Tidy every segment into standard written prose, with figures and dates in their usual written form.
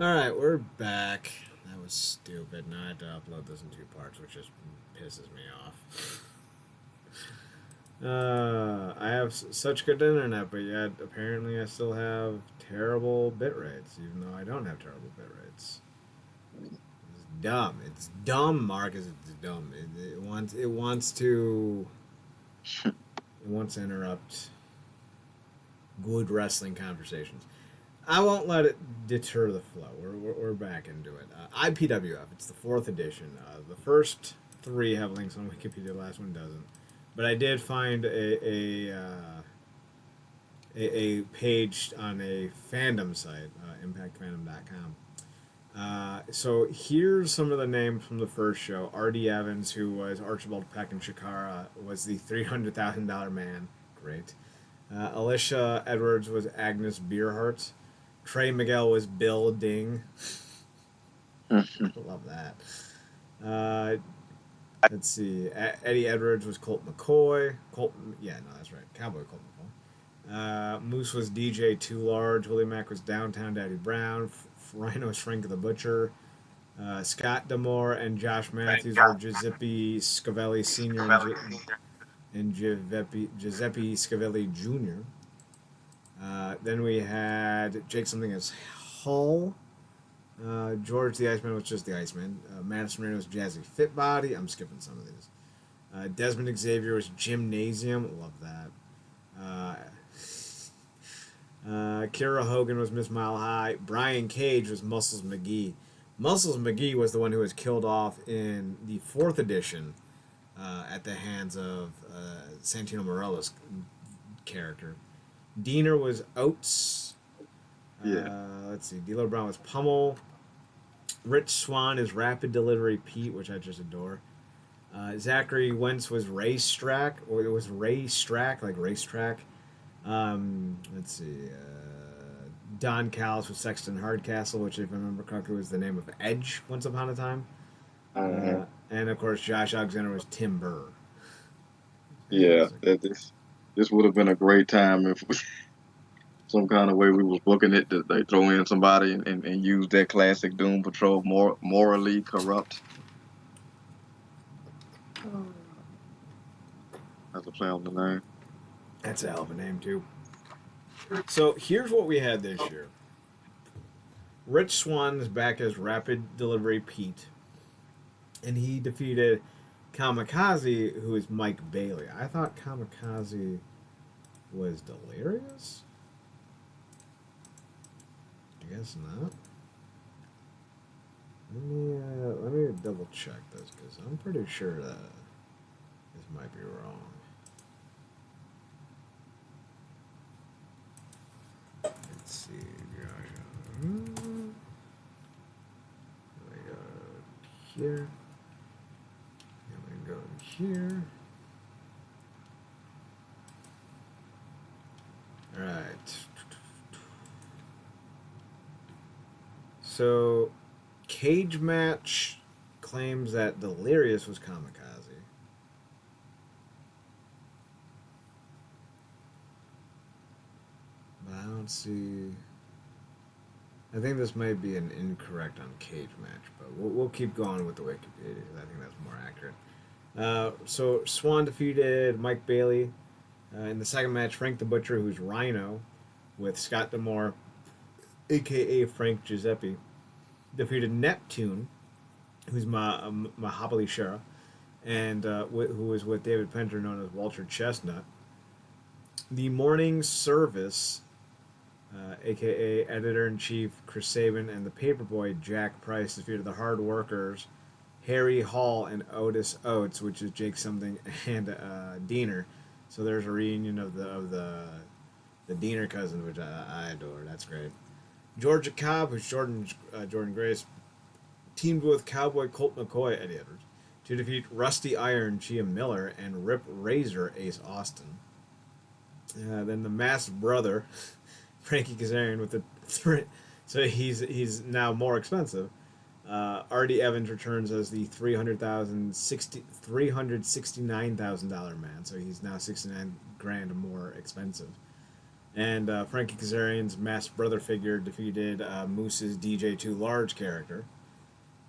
Alright, we're back. That was stupid. Now I had to upload this in two parts, which just pisses me off. I have such good internet, but yet apparently I still have terrible bit rates, even though I don't have terrible bit rates. It's dumb. It's dumb, Marcus. It's dumb. It wants to interrupt good wrestling conversations. I won't let it deter the flow. We're back into it. IPWF. It's the fourth edition. The first three have links on Wikipedia. The last one doesn't. But I did find a page on a fandom site, impactfandom.com. So here's some of the names from the first show. R.D. Evans, who was Archibald Peck and Shakara, was the $300,000 man. Great. Alicia Edwards was Agnes Beerhart. Trey Miguel was Bill Ding. Love that. Uh, let's see. Eddie Edwards was Colt McCoy. That's right. Cowboy Colt McCoy. Moose was DJ Too Large. Willie Mack was Downtown Daddy Brown. Rhino was Frank the Butcher. Scott Demore and Josh Matthews were Giuseppe Scavelli Sr. and Giuseppe Scavelli Jr. Then we had Jake something as Hull. George the Iceman was just the Iceman. Madison Marino was Jazzy Fitbody. I'm skipping some of these. Desmond Xavier was Gymnasium. Love that. Kira Hogan was Miss Mile High. Brian Cage was Muscles McGee. Muscles McGee was the one who was killed off in the fourth edition at the hands of Santino Morella's character. Diener was Oates. Yeah. Let's see. D'Lo Brown was Pummel. Rich Swan is Rapid Delivery Pete, which I just adore. Zachary Wentz was Racetrack, or it was Racetrack, like racetrack. Let's see. Don Callis was Sexton Hardcastle, which, if I remember correctly, was the name of Edge once upon a time. Uh-huh. And of course, Josh Alexander was Tim Burr. Yeah. Fantastic. This would have been a great time if some kind of way we was booking it that they throw in somebody and use that classic Doom Patrol morally corrupt as a play on the name. That's a hell of a name, too. So here's what we had this year. Rich Swan is back as Rapid Delivery Pete, and he defeated Kamikaze, who is Mike Bailey. I thought Kamikaze was Delirious. I guess not. Let me double check this because I'm pretty sure that this might be wrong. Let's see. We go here. And we go here. All right. So, Cage Match claims that Delirious was Kamikaze. But I don't see. I think this might be an incorrect on Cage Match, but we'll keep going with the Wikipedia because I think that's more accurate. So Swan defeated Mike Bailey in the second match. Frank the Butcher, who's Rhino, with Scott Demore, aka Frank Giuseppe, defeated Neptune, who's Mahabali Shara, and who was with David Penter, known as Walter Chestnut. The Morning Service, aka Editor in Chief Chris Sabin, and the Paperboy Jack Price defeated the Hard Workers, Harry Hall and Otis Oates, which is Jake something and Diener. So there's a reunion of the Diener cousins, which I adore. That's great. Georgia Cobb, who's Jordan Grace, teamed with Cowboy Colt McCoy, Eddie Edwards, to defeat Rusty Iron, Chia Miller, and Rip Razor, Ace Austin. Then the Masked Brother, Frankie Kazarian, with the so he's now more expensive. R.D. Evans returns as the $369,000 man, so he's now 69 grand more expensive. And Frankie Kazarian's masked brother figure defeated Moose's DJ2 Large character.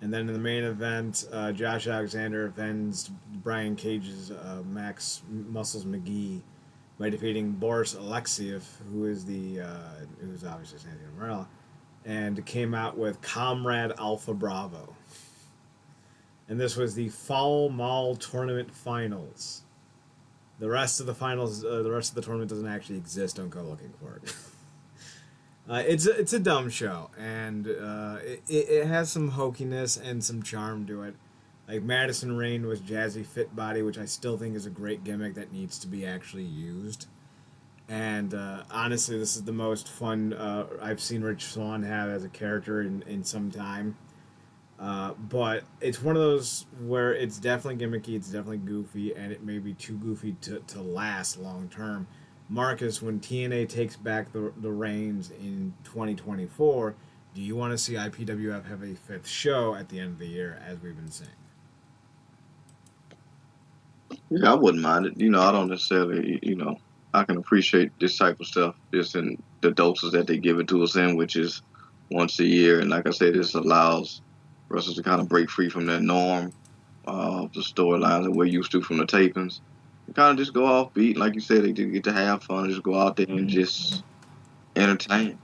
And then in the main event, Josh Alexander avenged Brian Cage's Max Muscles McGee by defeating Boris Alexiev, who's obviously Santino Marella, and came out with Comrade Alpha Bravo. And this was the Fall Mall Tournament Finals. The rest of the tournament doesn't actually exist. Don't go looking for it. It's a dumb show, and it has some hokiness and some charm to it. Like Madison Rain was Jazzy Fit Body, which I still think is a great gimmick that needs to be actually used. And honestly, this is the most fun I've seen Rich Swann have as a character in some time. But it's one of those where it's definitely gimmicky, it's definitely goofy, and it may be too goofy to last long term. Marcus, when TNA takes back the reins in 2024, do you want to see IPWF have a fifth show at the end of the year, as we've been saying? Yeah, I wouldn't mind it. I don't necessarily, I can appreciate this type of stuff just in the doses that they give it to us in, which is once a year. And like I said, this allows wrestlers to kind of break free from that norm of the storylines that we're used to from the tapings. And kind of just go off beat. Like you said, they do get to have fun, just go out there and just entertain.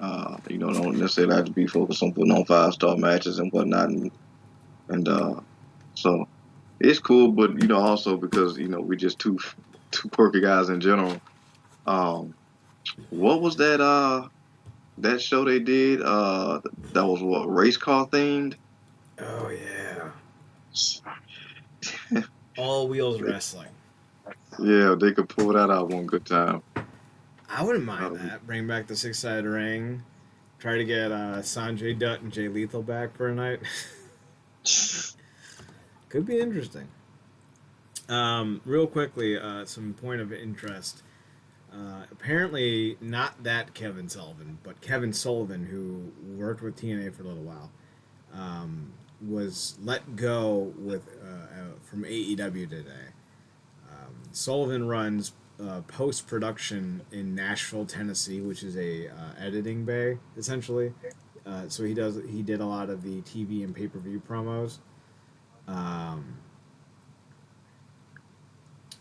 Don't necessarily have to be focused on putting on 5-star matches and whatnot. And so it's cool, but also because we're just two quirky guys in general. Um, what was that show they did? That was what, race car themed? Oh yeah, all wheels wrestling. Yeah, they could pull that out one good time. I wouldn't mind that. Bring back the six-sided ring. Try to get Sanjay Dutt and Jay Lethal back for a night. Could be interesting. Real quickly, some point of interest. Apparently, not that Kevin Sullivan, but Kevin Sullivan, who worked with TNA for a little while, was let go from AEW today. Sullivan runs post production in Nashville, Tennessee, which is a editing bay essentially. So he did a lot of the TV and pay per view promos. Um,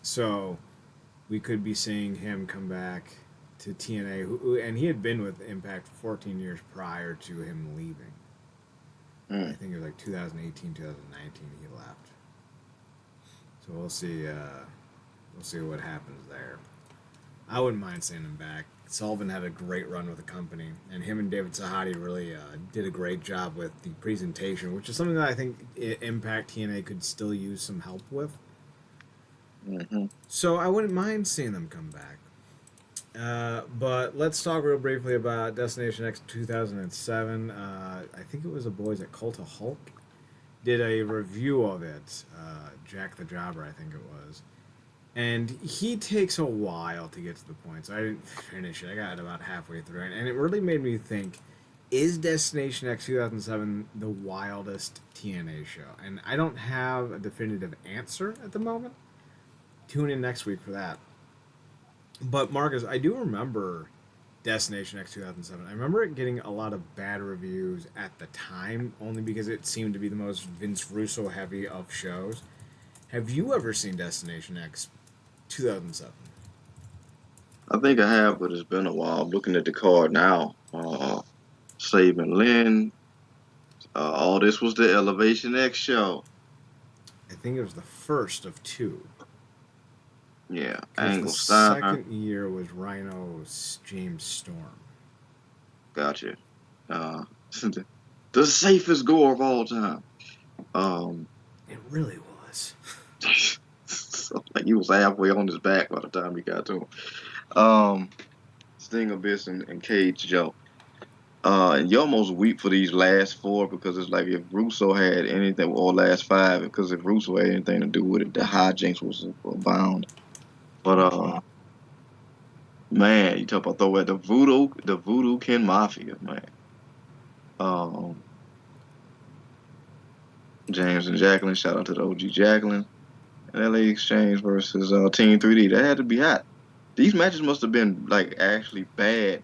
so we could be seeing him come back to TNA, and he had been with Impact for 14 years prior to him leaving. I think it was like 2018, 2019 he left. So we'll see. We'll see what happens there. I wouldn't mind seeing him back. Sullivan had a great run with the company, and him and David Sahadi really did a great job with the presentation, which is something that I think Impact TNA could still use some help with. Mm-hmm. So I wouldn't mind seeing them come back. But let's talk real briefly about Destination X 2007. I think it was the boys at Cult of Hulk did a review of it. Jack the Jobber, I think it was. And he takes a while to get to the point, so I didn't finish it. I got about halfway through it, and it really made me think, is Destination X 2007 the wildest TNA show? And I don't have a definitive answer at the moment. Tune in next week for that. But Marcus, I do remember Destination X 2007. I remember it getting a lot of bad reviews at the time, only because it seemed to be the most Vince Russo heavy of shows. Have you ever seen Destination X 2007? I think I have, but it's been a while. I'm looking at the card now. Saban Lynn. All this was the Elevation X show. I think it was the first of two. Yeah, Because Angle the Steiner. second year was Rhino's James Storm. Gotcha. The safest gore of all time. It really was. So, like he was halfway on his back by the time he got to him. Sting Abyss and Cage Joe. And you almost weep for these last four because it's like if Russo had anything, or last five, because if Russo had anything to do with it, the hijinks was abound. But man, you talk about throwback the Voodoo Ken Mafia, man. James and Jacqueline, shout out to the OG Jacqueline. LA Exchange versus Team 3D. That had to be hot. these matches must have been like actually bad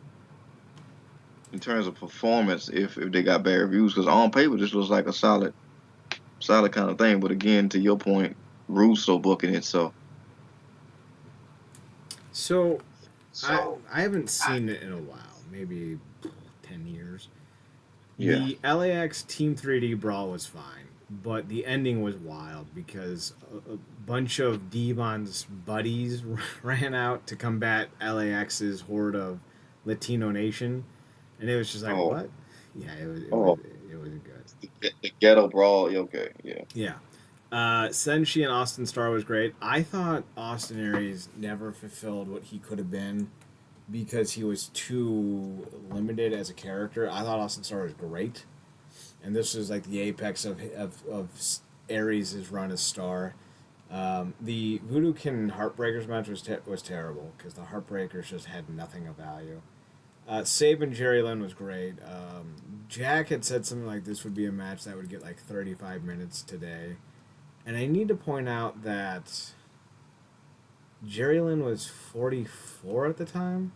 in terms of performance if they got bad reviews. Because on paper, this was like a solid kind of thing. But again, to your point, Russo booking it, so So I haven't seen it in a while, maybe 10 years. yeah. The LAX Team 3D brawl was fine, but the ending was wild because a bunch of Devon's buddies ran out to combat LAX's horde of Latino Nation, and it was just like, Oh, what? Yeah, oh, it wasn't good. the ghetto brawl. Yeah, okay, yeah. Yeah. Senshi and Austin Starr was great. I thought Austin Aries never fulfilled what he could have been because he was too limited as a character. I thought Austin Starr was great, and this was like the apex of Aries' run as Star. The Voodoo Kin Heartbreakers match was terrible because the Heartbreakers just had nothing of value. Saban Jerry Lynn was great. Jack had said something like this would be a match that would get like 35 minutes today. And I need to point out that Jerry Lynn was 44 at the time.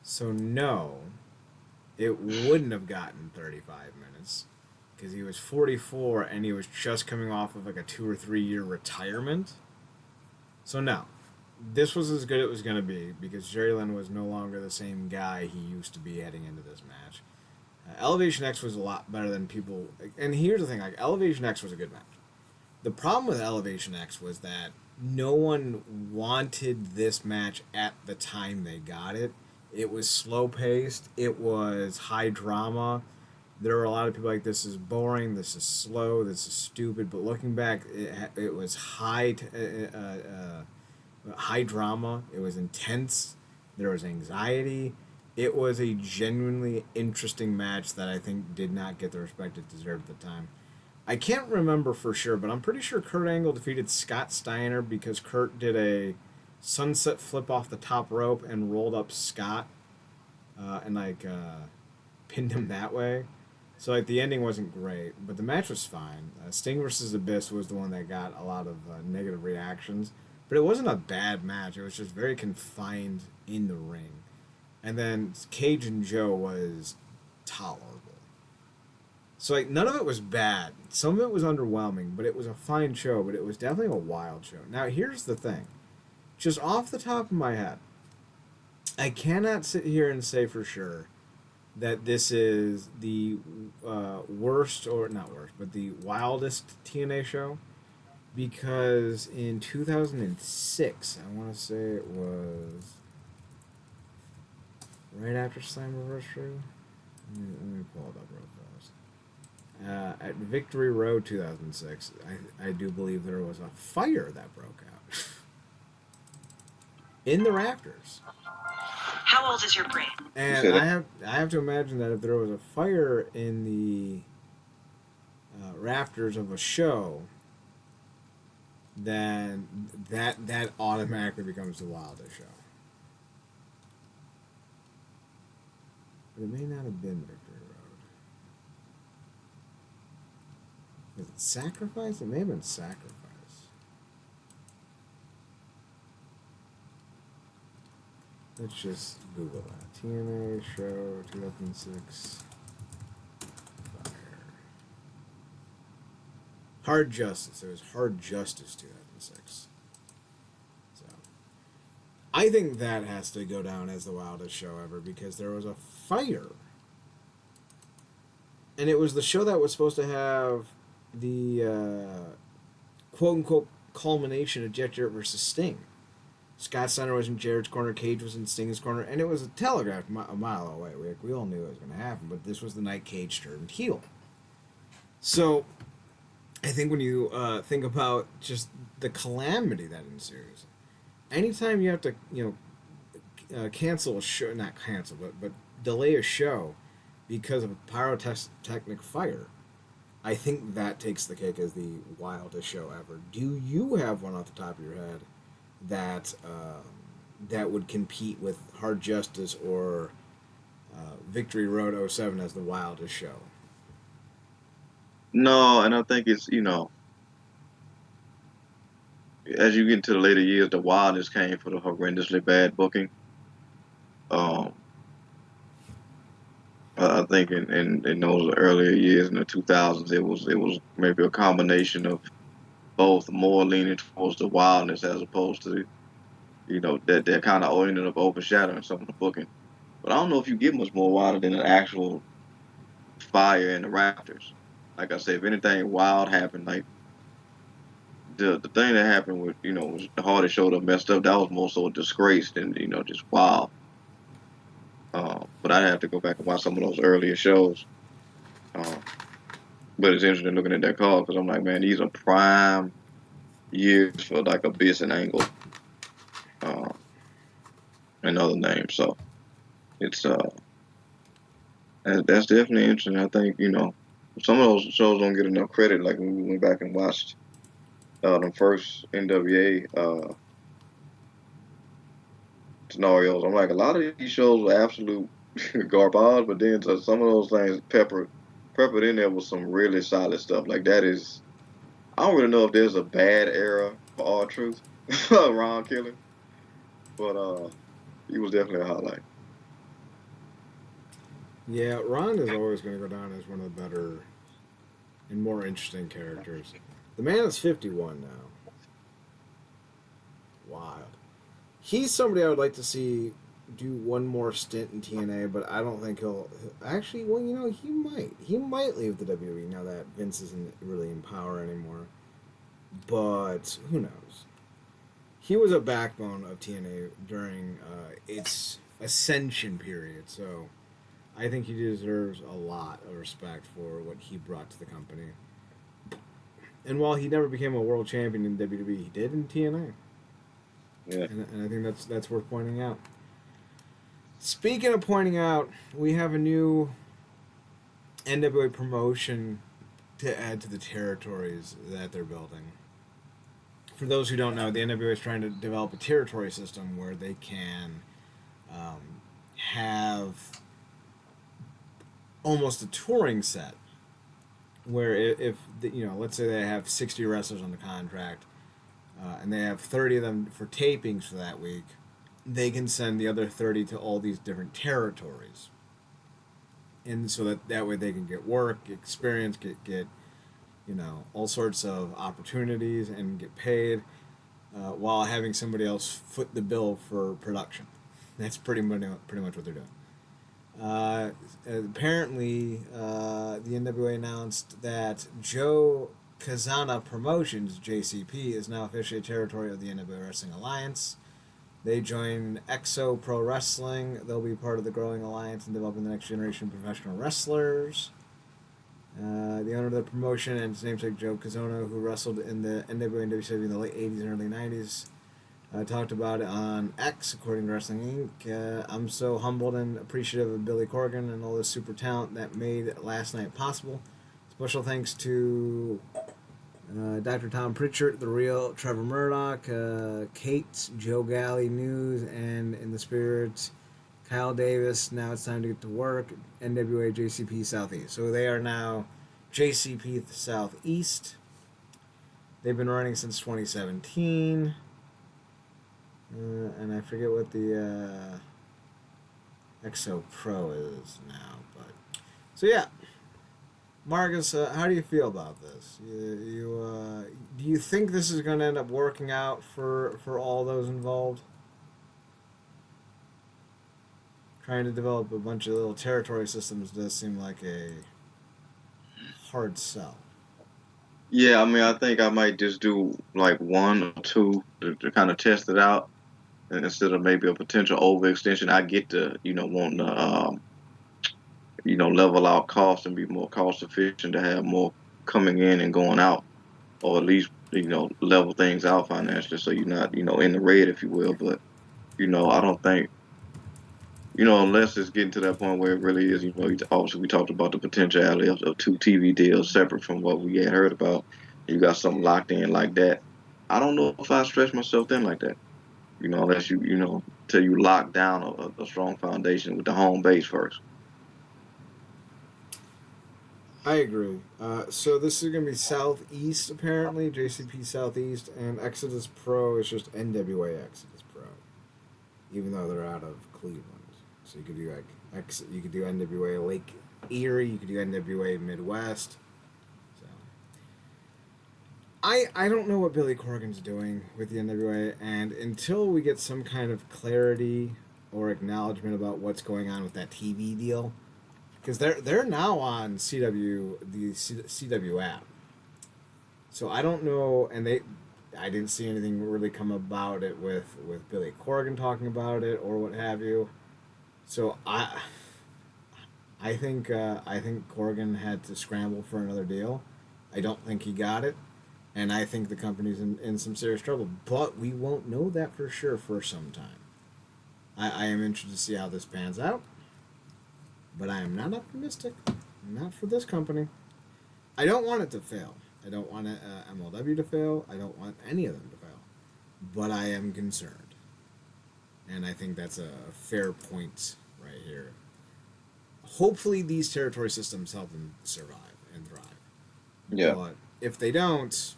So, no, it wouldn't have gotten 35 minutes because he was 44 and he was just coming off of like a 2 or 3 year retirement. So, no, this was as good as it was going to be because Jerry Lynn was no longer the same guy he used to be heading into this match. Elevation X was a lot better than people. And here's the thing: like Elevation X was a good match. The problem with Elevation X was that no one wanted this match at the time they got it. It was slow paced. It was high drama. There were a lot of people like, this is boring, this is slow, this is stupid. But looking back, it was high drama. It was intense. There was anxiety. It was a genuinely interesting match that I think did not get the respect it deserved at the time. I can't remember for sure, but I'm pretty sure Kurt Angle defeated Scott Steiner because Kurt did a sunset flip off the top rope and rolled up Scott and pinned him that way. So like the ending wasn't great, but the match was fine. Sting versus Abyss was the one that got a lot of negative reactions, but it wasn't a bad match. It was just very confined in the ring. And then Cage and Joe was tolerable. So like none of it was bad. Some of it was underwhelming, but it was a fine show. But it was definitely a wild show. Now here's the thing, just off the top of my head, I cannot sit here and say for sure that this is the worst or not worst, but the wildest TNA show because in 2006, I want to say it was right after Slammiversary. Let me pull it up real fast. At Victory Road 2006, I do believe there was a fire that broke out in the rafters. How old is your brain? And I have to imagine that if there was a fire in the rafters of a show, then that automatically becomes the wildest show. But it may not have been Victory Road. Was it Sacrifice? It may have been Sacrifice. Let's just Google that. TNA show 2006. Fire. Hard Justice. It was Hard Justice 2006. So I think that has to go down as the wildest show ever because there was a fire. And it was the show that was supposed to have the quote unquote culmination of Jet Jarrett versus Sting. Scott Steiner was in Jarrett's corner, Cage was in Sting's corner, and it was telegraphed a mile away. We all knew it was going to happen, but this was the night Cage turned heel. So, I think when you think about just the calamity that ensues, anytime you have to, cancel a show, not cancel, but delay a show because of a pyrotechnic fire, I think that takes the cake as the wildest show ever. Do you have one off the top of your head that that would compete with Hard Justice or Victory Road '07 as the wildest show? No, and I think as you get into the later years, the wildness came for the horrendously bad booking. Um, I think in those earlier years in the 2000s, it was maybe a combination of both more leaning towards the wildness as opposed to that kind of ended up overshadowing some of the booking. But I don't know if you get much more wilder than an actual fire in the Raptors. Like I said, if anything wild happened, like the thing that happened with was the Hardy showed up messed up. That was more so a disgrace than just wild. But I'd have to go back and watch some of those earlier shows. Um, but it's interesting looking at that call because I'm like, man, these are prime years for like Abyss and Angle uh, and other names. So it's that's definitely interesting. I think some of those shows don't get enough credit. Like when we went back and watched the first NWA scenarios, I'm like, a lot of these shows are absolute garbage, but then some of those things peppered in there with some really solid stuff. Like that is, I don't really know if there's a bad era for R-Truth, Ron Killer, but he was definitely a highlight. Yeah, Ron is always going to go down as one of the better and more interesting characters. The man is 51 now. Wild. He's somebody I would like to see do one more stint in TNA, but I don't think he'll actually. Well, he might. He might leave the WWE now that Vince isn't really in power anymore. But who knows? He was a backbone of TNA during its ascension period, so I think he deserves a lot of respect for what he brought to the company. And while he never became a world champion in WWE, he did in TNA. Yeah. And I think that's worth pointing out. Speaking of pointing out, we have a new NWA promotion to add to the territories that they're building. For those who don't know, the NWA is trying to develop a territory system where they can have almost a touring set. Where if let's say they have 60 wrestlers on the contract, and they have 30 of them for tapings for that week, they can send the other 30 to all these different territories. And so that way they can get work, get experience, get all sorts of opportunities and get paid while having somebody else foot the bill for production. That's pretty much what they're doing. Apparently, the NWA announced that Joe Kazana Promotions, JCP, is now officially a territory of the NWA Wrestling Alliance. They join EXO Pro Wrestling. They'll be part of the growing alliance and developing the next generation of professional wrestlers. The owner of the promotion and his namesake Joe Kazona, who wrestled in the NWA and WCW in the late 80s and early 90s, talked about it on X, according to Wrestling Inc. I'm so humbled and appreciative of Billy Corgan and all the super talent that made last night possible. Special thanks to Dr. Tom Pritchard, The Real Trevor Murdoch, Kate, Joe Galley News, and in the spirit, Kyle Davis. Now it's time to get to work. NWA JCP Southeast. So they are now JCP Southeast. They've been running since 2017. And I forget what the EXO Pro is now, but so yeah, Marcus, how do you feel about this? Do you think this is going to end up working out for all those involved? Trying to develop a bunch of little territory systems does seem like a hard sell. Yeah, I mean, I think I might just do like one or two to kind of test it out, and instead of maybe a potential overextension, I get to wanting to level out costs and be more cost efficient to have more coming in and going out, or at least level things out financially so you're not in the red, if you will. But I don't think unless it's getting to that point where it really is, obviously we talked about the potentiality of two TV deals separate from what we had heard about. You got something locked in like that. I don't know if I stretch myself thin like that. Unless till you lock down a strong foundation with the home base first. I agree. So this is going to be Southeast, apparently, JCP Southeast, and Exodus Pro is just NWA Exodus Pro, even though they're out of Cleveland. So you could do you could do NWA Lake Erie, you could do NWA Midwest. So I don't know what Billy Corgan's doing with the NWA, and until we get some kind of clarity or acknowledgement about what's going on with that TV deal, because they're now on CW app. So I don't know, and I didn't see anything really come about it with Billy Corgan talking about it or what have you. So I think Corgan had to scramble for another deal. I don't think he got it, and I think the company's in some serious trouble. But we won't know that for sure for some time. I am interested to see how this pans out, but I am not optimistic. Not for this company. I don't want it to fail. I don't want MLW to fail. I don't want any of them to fail. But I am concerned. And I think that's a fair point right here. Hopefully these territory systems help them survive and thrive. Yeah. But if they don't,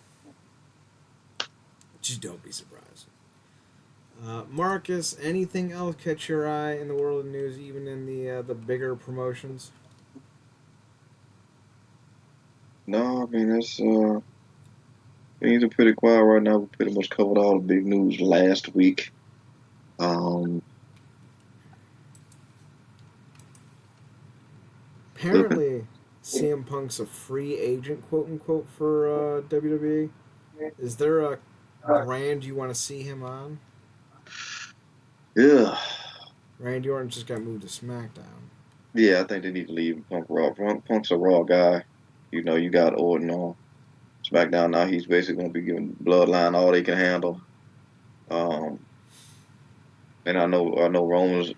just don't be surprised. Marcus, anything else catch your eye in the world of news, even in the bigger promotions? No, I mean things are pretty quiet right now. We pretty much covered all the big news last week. Apparently, CM Punk's a free agent, quote unquote, for WWE. Is there a brand you want to see him on? Yeah. Randy Orton just got moved to SmackDown. Yeah, I think they need to leave Punk Raw. Punk's a Raw guy. You know, you got Orton on SmackDown now. He's basically going to be giving Bloodline all they can handle. And I know Roman's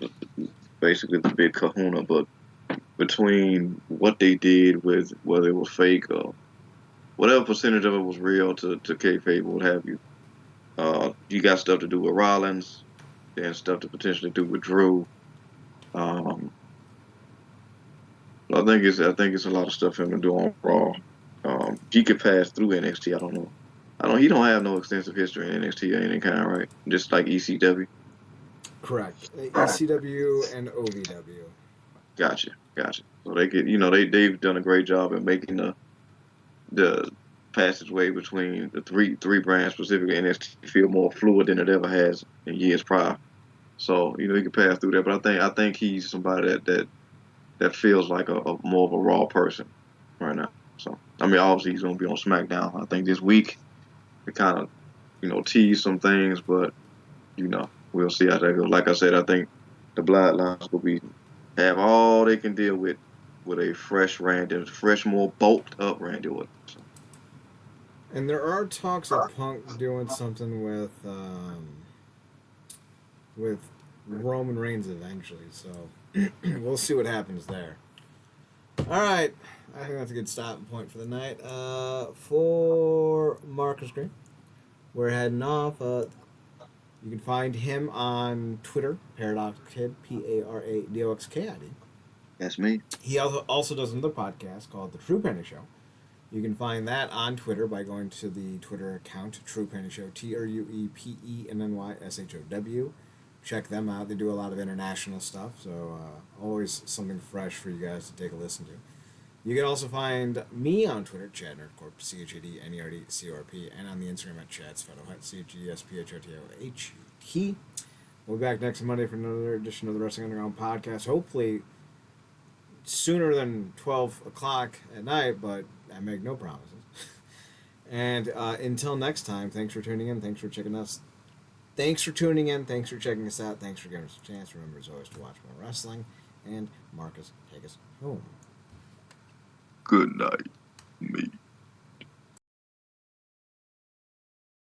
basically the big kahuna, but between what they did with whether it was fake or whatever percentage of it was real to kayfabe, what have you, you got stuff to do with Rollins, and stuff to potentially do with Drew. Um, I think it's a lot of stuff for him to do on Raw. He could pass through NXT. I don't know. He don't have no extensive history in NXT or any kind, right? Just like ECW. Correct. ECW and OVW. Gotcha. So they could, they've done a great job at making the passageway between the three brands, specifically NXT, feel more fluid than it ever has in years prior. So he can pass through that. But I think he's somebody that feels like a more of a Raw person right now. So I mean, obviously he's gonna be on SmackDown. I think this week they kind of tease some things, but we'll see how that goes. Like I said, I think the Bloodlines will have all they can deal with a fresh more bulked up Randy Orton. So. And there are talks of Punk doing something with Roman Reigns eventually, so we'll see what happens there. All right, I think that's a good stopping point for the night. For Marcus Green, we're heading off. You can find him on Twitter, Paradox Kid, PARADOXKID. That's me. He also does another podcast called The True Penny Show. You can find that on Twitter by going to the Twitter account, True Penny Show, TruePennyShow. Check them out. They do a lot of international stuff, so always something fresh for you guys to take a listen to. You can also find me on Twitter, Chad Nerdcorp, ChadNerdCorp, and on the Instagram at ChadSphotohut, ChadSphotohut. We'll be back next Monday for another edition of the Wrestling Underground podcast. Hopefully sooner than 12 o'clock at night, but I make no promises. And until next time, thanks for tuning in. Thanks for checking us. Thanks for tuning in. Thanks for checking us out. Thanks for giving us a chance. Remember, as always, to watch more wrestling. And Marcus, take us home. Good night, me.